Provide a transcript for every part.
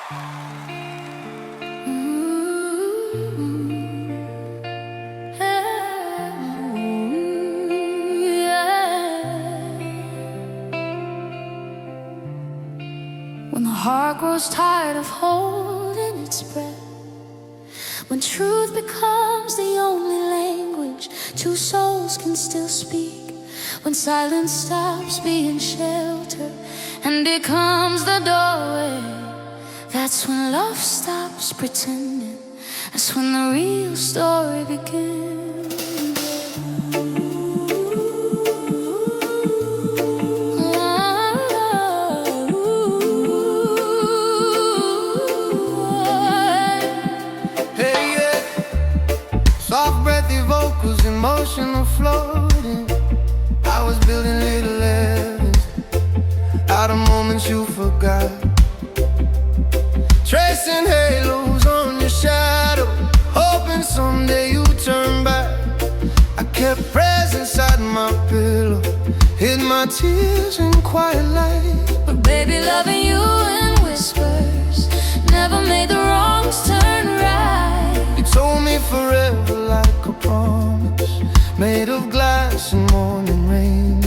When the heart grows tired of holding its breath, when truth becomes the only language two souls can still speak, when silence stops being shelter and becomes the doorway, that's when love stops pretending. That's when the real story begins. Soft breathy vocals, emotional floating. I was building little heavens out of moments you forgot, tracing halos on your shadow, hoping someday you turn back. I kept prayers inside my pillow, hid my tears in quiet light. But baby, loving you in whispers never made the wrongs turn right. You told me forever like a promise, made of glass and morning rain.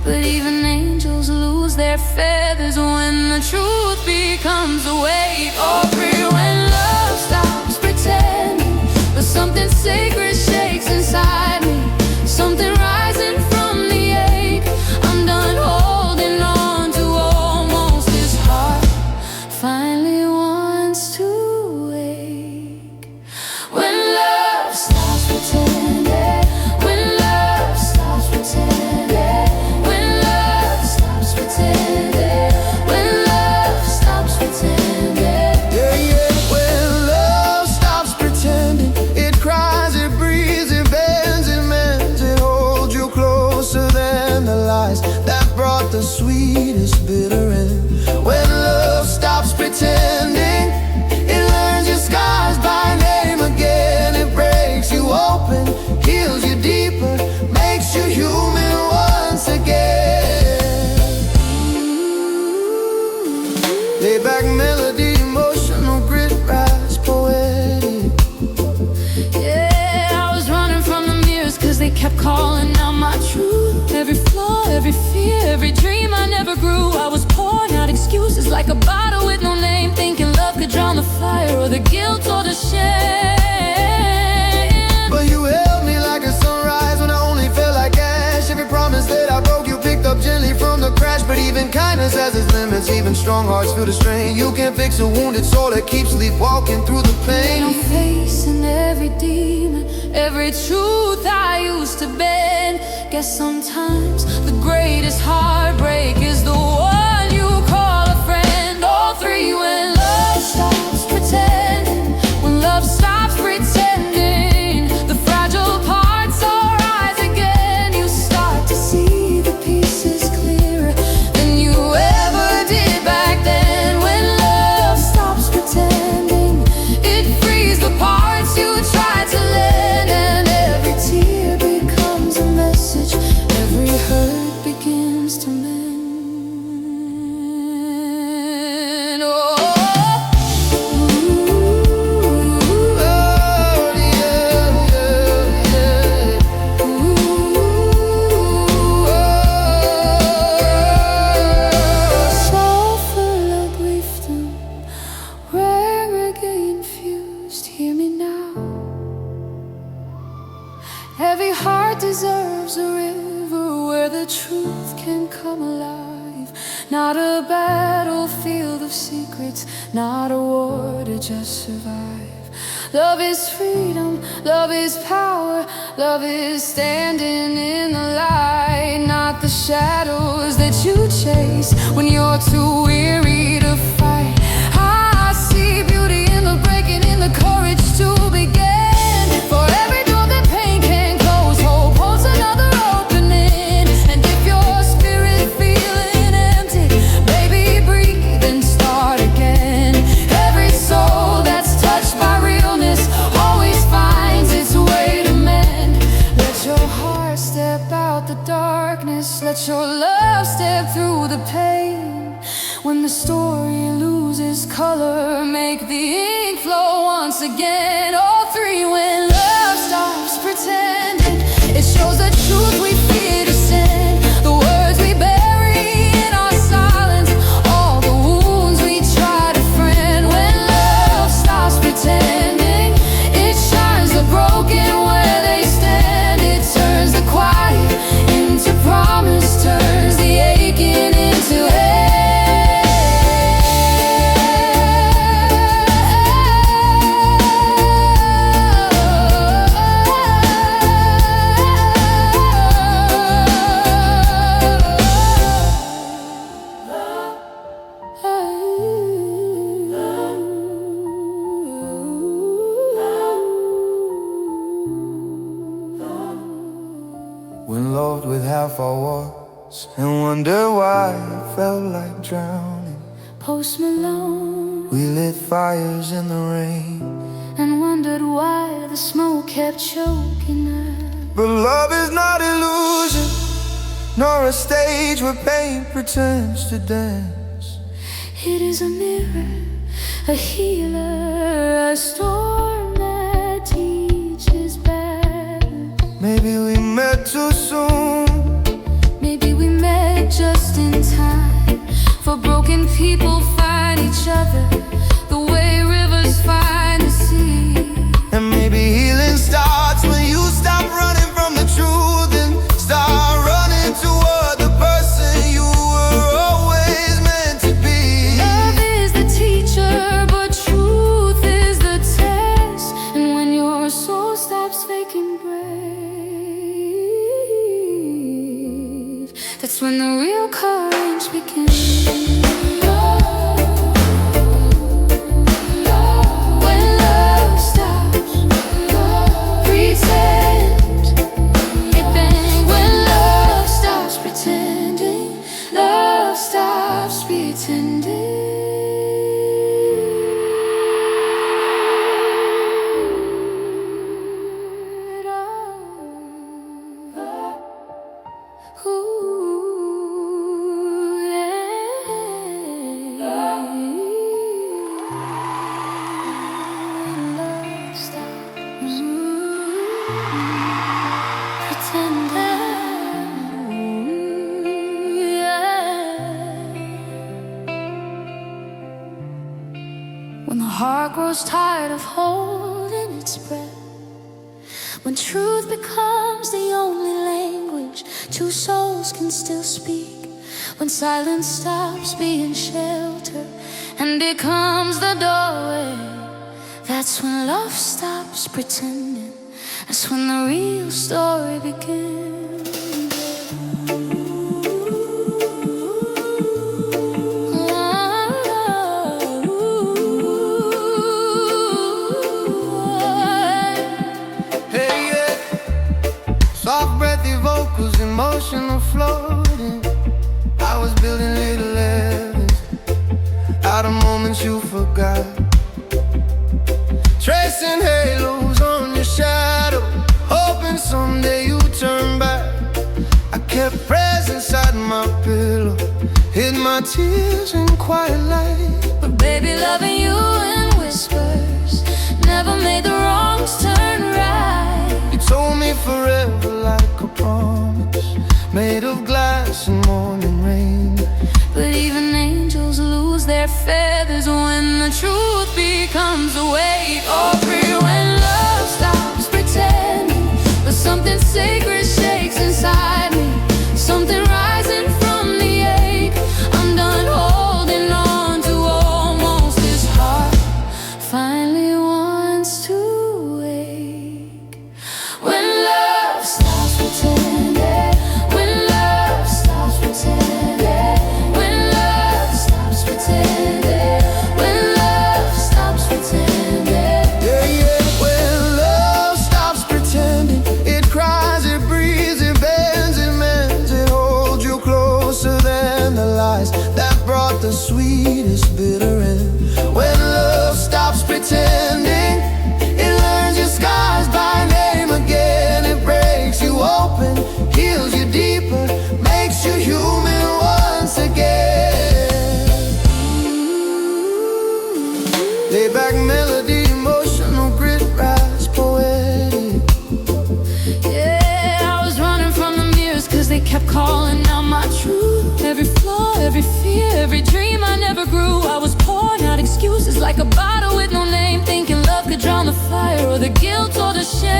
But even angels lose their feathers when the truth becomes a weight. Oh, free when love stops pretending, but something sacred shakes inside me, something rising from the ache. I'm done holding on to almost this heart finally wants to wake. When love stops pretending, when love stops pretending, when love stops pretending, when love stops pretending. Yeah, yeah, when love stops pretending, it cries, it breathes, it bends, it mends, it holds you closer than the lies that brought the sweetest bitter end. When love stops pretending, it learns your scars by name again. It breaks you open, heals you deeper, makes you human once again. Lay back melody, emotional grit, rise poetic. Yeah, I was running from the mirrors cause they kept calling out my truth. Every flaw, every fear, every dream I never grew. I was pouring out excuses like a bottle with no name, thinking love could drown the fire or the guilt or the shame. But you held me like a sunrise when I only felt like ash. Every promise that I broke you picked up gently from the crash. But even kindness has its limits, even strong hearts feel the strain. You can't fix a wounded soul that keeps sleepwalking through the pain. I'm facing every demon, every truth I used to bend. Guess sometimes the greatest heartbreak is the one you call a friend. All three when love stops pretending, when love stops pretending, the fragile parts all rise again. You start to see the pieces clearer than you ever did back then. When love stops pretending, it frees the parts you tried to lend, and every tear becomes a message, every hurt begins to mend. Oh, soulful uplifting, reggae infused, hear me now. Every heart deserves a river where the truth can come alive. Not a battlefield of secrets, not a war to just survive. Love is freedom, love is power, love is standing in the light, not the shadows that you chase when you're too weary to fight. I see beauty in the breaking, in the courage to begin. For every door that pain can close, hope holds another opening. And if your spirit feeling empty, baby, breathe and start again. Every soul that's touched by realness always finds its way to mend. Let your heart step out the darkness, let your love step through the pain. When the story loses loses color, make the ink flow once again. All three, when love stops pretending, it shows the truth we fear to send. The words we bury in our silence, all the wounds we try to friend. When love stops pretending, it shines the broken where they stand. It turns the quiet into promise, turns the aching into hate. When loved with half our words and wonder why it felt like drowning. Post Malone, We lit fires in the rain, and wondered why the smoke kept choking us. but love is not illusion, nor a stage where pain pretends to dance. It is a mirror, a healer, a storm that teaches better. Maybe we met too soon, Maybe we met just in time, for broken people find each other the way rivers find the sea. and maybe healing starts when you stop running from the truth and start running toward the person you were always meant to be. Love is the teacher, but truth is the test. And when your soul stops faking brave, that's when the real courage begins. When love stops pretend, it bang. When love stops pretending, love stops pretending. When the heart grows tired of holding its breath, when truth becomes the only language two souls can still speak, when silence stops being shelter and becomes the doorway, that's when love stops pretending. That's when the real story begins. Hey, yeah. Soft breathy vocals, emotional floating. I was building little heavens out of moments you forgot, tracing halos on your shadow, hoping someday you turn back. I kept prayers inside my pillow, hid my tears in quiet light. But baby, loving you in whispers never made the wrongs turn right. You told me forever like a promise, made of glass and morning rain. But even angels lose their feathers when the truth becomes a weight. All free when love stops pretending, but something sacred shakes inside me, something rising from the ache. I'm done holding on to almost this heart finally wants to wake. When love stops pretending, when love stops pretending, when love stops pretending, when love stops pretending. Yeah, yeah. When love stops pretending, it cries, it breathes, fear, every dream I never grew. I was pouring out excuses like a bottle with no name, thinking love could drown the fire or the guilt or the shame.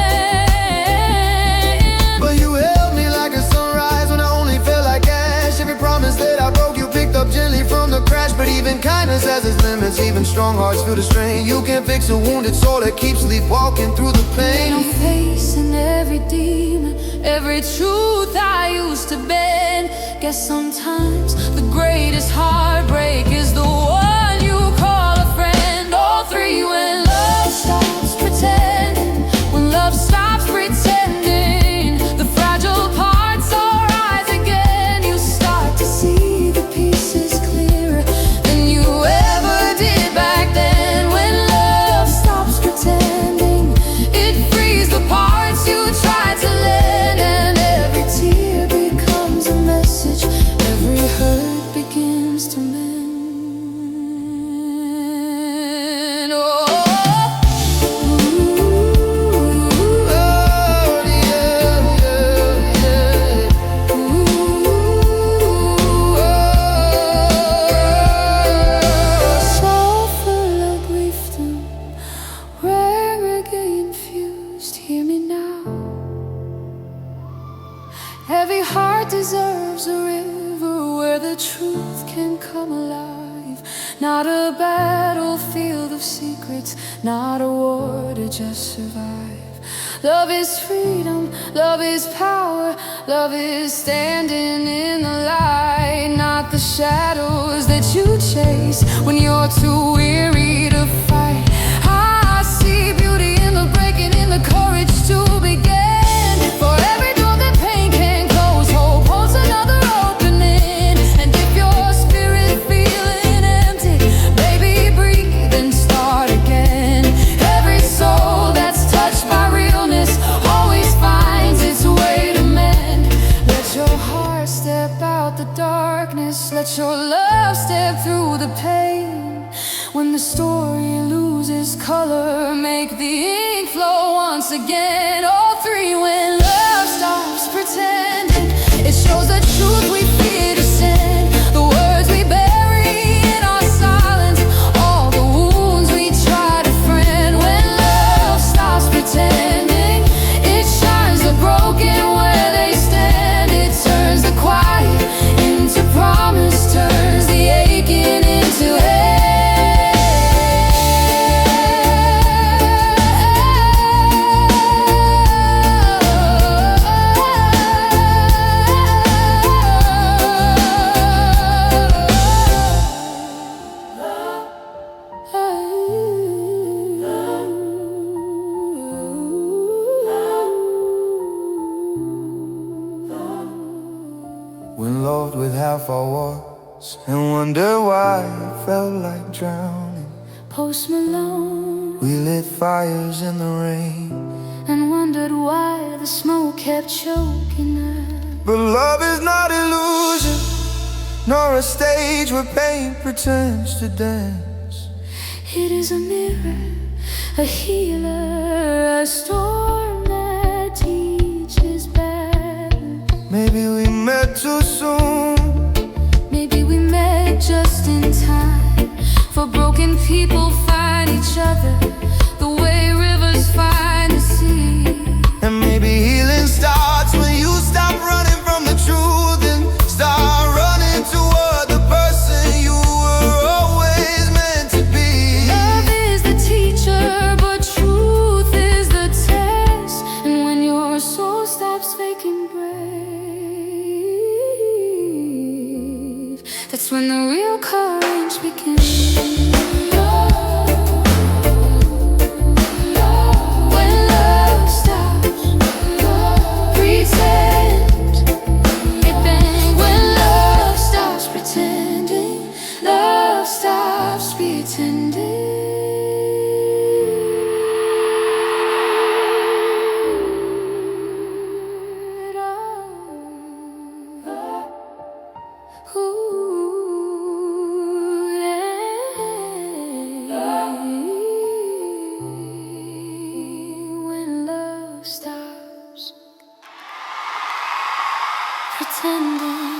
But you held me like a sunrise when I only felt like ash. Every promise that I broke you picked up gently from the crash. But even kindness has its limits, even strong hearts feel the strain. You can't fix a wounded soul that keeps sleepwalking through the pain. I'm facing every demon, every truth I used to bend. Guess sometimes the greatest heartbreak is the one you call a friend. All three: when love stops pretending, when love stops pretending, the fragile parts all rise again. You start to see the pieces clearer than you ever did back then. When love stops pretending, it frees the parts you tried to lend, and every tear becomes a message, every hurt begins to mend. Oh, soulful of griefdom, rare reggae infused. Hear me now. Every heart deserves a river where the truth can come alive. Not a battlefield of secrets, not a war to just survive. Love is freedom, love is power, love is standing in the light, not the shadows that you chase when you're too weary to fight. I see beauty in the breaking, in the courage to begin. For every door that pain can close, hope holds another opening. And if your spirit feeling empty, baby, breathe and start again. Every soul that's touched by realness always finds its way to mend. Let your heart step out the darkness, let your love step through the pain. When the story loses color, make the ink flow once again. All three: when love stops pretending, it shows the truth we fear to send. The words we bury in our silence, all the wounds we try to friend. When love stops pretending, it shines the broken where they stand. It turns the quiet into promise, turns the aching into hate. When loved with half our words and wonder why it felt like drowning. Post Malone, We lit fires in the rain, and wondered why the smoke kept choking us. but love is not illusion, nor a stage where pain pretends to dance. It is a mirror, a healer, a storm that teaches better. Maybe we met too soon, Maybe we met just in time, for broken people find each other the way rivers find the sea. and maybe healing starts when you stop running from the truth and start running toward the person you were always meant to be. Love is the teacher, but truth is the test. And when your soul stops faking brave, that's when the real courage begins. When love stops pretend, it bends. When love stops pretending, love stops pretending. When love stops pretending.